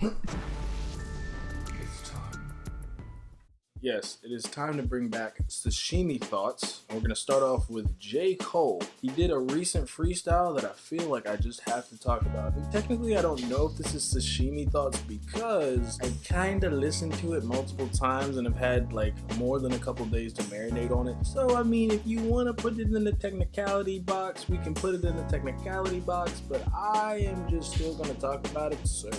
It's time. Yes, it is time to bring back Sashimi thoughts. And we're going to start off with JCole. He did a recent freestyle that I feel like I just have to talk about. And technically, I don't know if this is Sashimi thoughts because I kind of listened to it multiple times and have had like more than a couple days to marinate on it. So, I mean, if you want to put it in the technicality box, we can put it in the technicality box, but I am just still going to talk about it. So,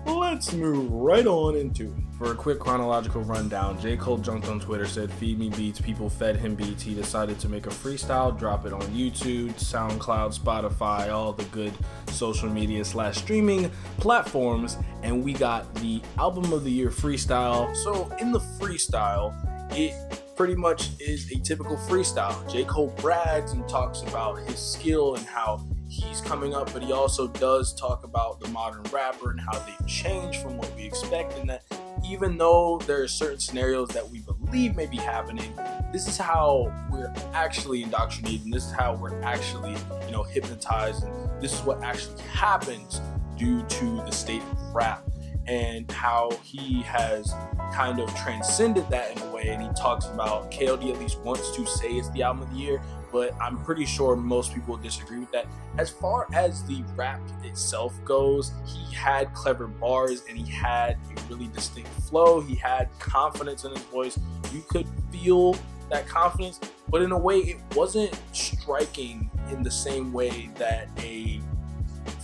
let's move right on into it. For a quick chronological rundown, JCole jumped on Twitter, said feed me beats, people fed him beats. He decided to make a freestyle, drop it on YouTube, SoundCloud, Spotify, all the good social media / streaming platforms, and we got the album of the year freestyle. So in the freestyle, it pretty much is a typical freestyle. JCole brags and talks about his skill and how he's coming up, but he also does talk about the modern rapper and how they've changed from what we expect, and that even though there are certain scenarios that we believe may be happening, this is how we're actually indoctrinated, and this is how we're actually, hypnotized, and this is what actually happens due to the state of rap, and how he has kind of transcended that in a way. And he talks about KLD at least wants to say it's the album of the year, but I'm pretty sure most people disagree with that. As far as the rap itself goes, he had clever bars and he had a really distinct flow. He had confidence in his voice. You could feel that confidence, but in a way it wasn't striking in the same way that a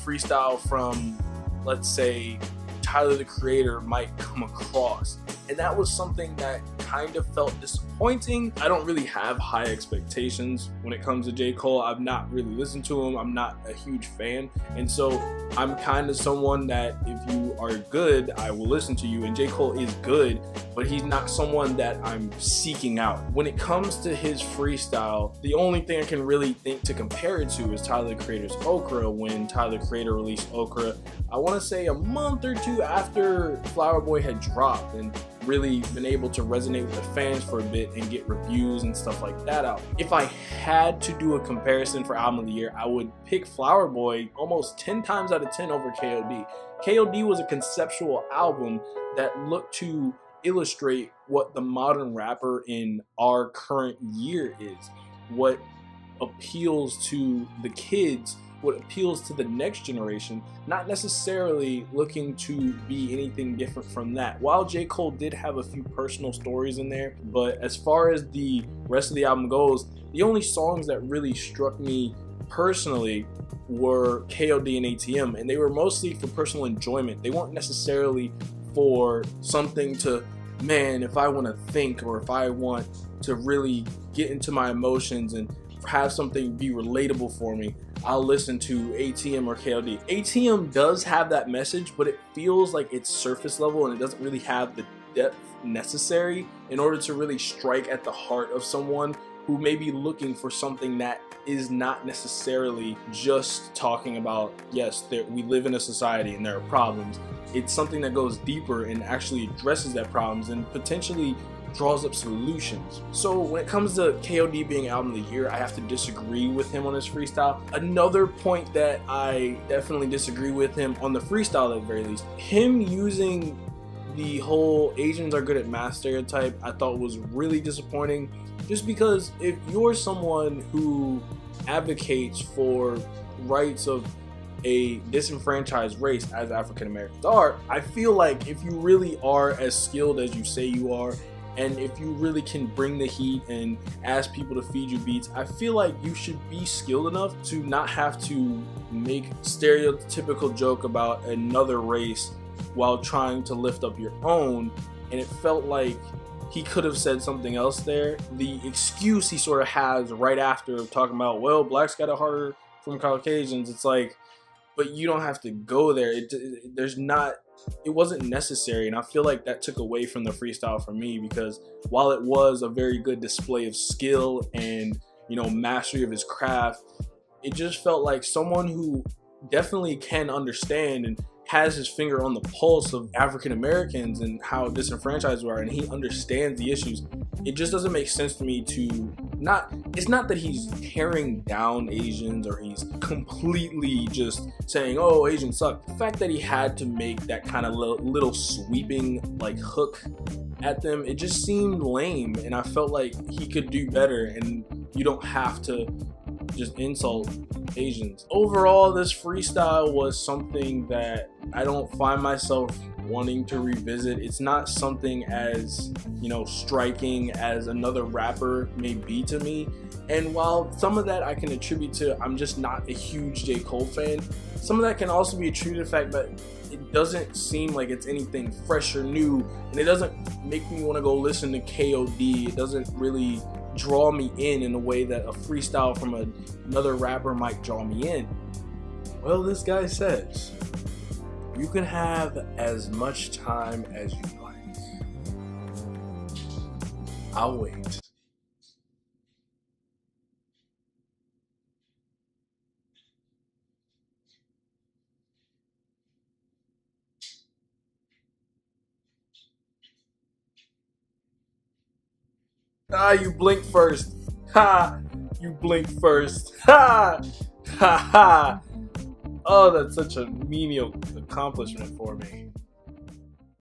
freestyle from, let's say, Tyler the Creator might come across. And that was something that kind of felt disappointing. I don't really have high expectations when it comes to JCole. I've not really listened to him. I'm not a huge fan. And so I'm kind of someone that if you are good, I will listen to you. And JCole is good, but he's not someone that I'm seeking out. When it comes to his freestyle, the only thing I can really think to compare it to is Tyler the Creator's Okra. When Tyler the Creator released Okra, I want to say a month or two after Flower Boy had dropped, and really been able to resonate with the fans for a bit and get reviews and stuff like that out. If I had to do a comparison for album of the year, I would pick Flower Boy almost 10 times out of 10 over KLD. KLD was a conceptual album that looked to illustrate what the modern rapper in our current year is, what appeals to the kids, what appeals to the next generation, not necessarily looking to be anything different from that. While JCole did have a few personal stories in there, but as far as the rest of the album goes, the only songs that really struck me personally were KOD and ATM, and they were mostly for personal enjoyment. They weren't necessarily for something to, man, if I want to think or if I want to really get into my emotions and have something be relatable for me, I'll listen to ATM or KLD. ATM does have that message, but it feels like it's surface level and it doesn't really have the depth necessary in order to really strike at the heart of someone who may be looking for something that is not necessarily just talking about, yes, we live in a society and there are problems. It's something that goes deeper and actually addresses that problems and potentially draws up solutions. So when it comes to KOD being album of the year, I have to disagree with him on his freestyle. Another point that I definitely disagree with him on the freestyle, at the very least, him using the whole Asians are good at math stereotype, I thought was really disappointing, just because if you're someone who advocates for rights of a disenfranchised race, as African Americans are, I feel like if you really are as skilled as you say you are, and if you really can bring the heat and ask people to feed you beats, I feel like you should be skilled enough to not have to make stereotypical joke about another race while trying to lift up your own. And it felt like he could have said something else there. The excuse he sort of has right after talking about, well, blacks got it harder from Caucasians, it's like, but you don't have to go there. It wasn't necessary, and I feel like that took away from the freestyle for me, because while it was a very good display of skill and mastery of his craft, it just felt like someone who definitely can understand and has his finger on the pulse of African Americans and how disenfranchised we are, and he understands the issues. It just doesn't make sense to me to not, it's not that he's tearing down Asians or he's completely just saying, oh, Asians suck. The fact that he had to make that kind of little sweeping like hook at them, it just seemed lame, and I felt like he could do better, and you don't have to just insult Asians. Overall, this freestyle was something that I don't find myself wanting to revisit. It's not something as, you know, striking as another rapper may be to me. And while some of that I can attribute to I'm just not a huge JCole fan, some of that can also be attributed to the fact that it doesn't seem like it's anything fresh or new, and it doesn't make me want to go listen to KOD. It doesn't really draw me in a way that a freestyle from another rapper might draw me in. Well, this guy says, you can have as much time as you like. I'll wait. Ah, you blink first. Ha! You blink first. Ha! Ha ha! Oh, that's such a menial accomplishment for me.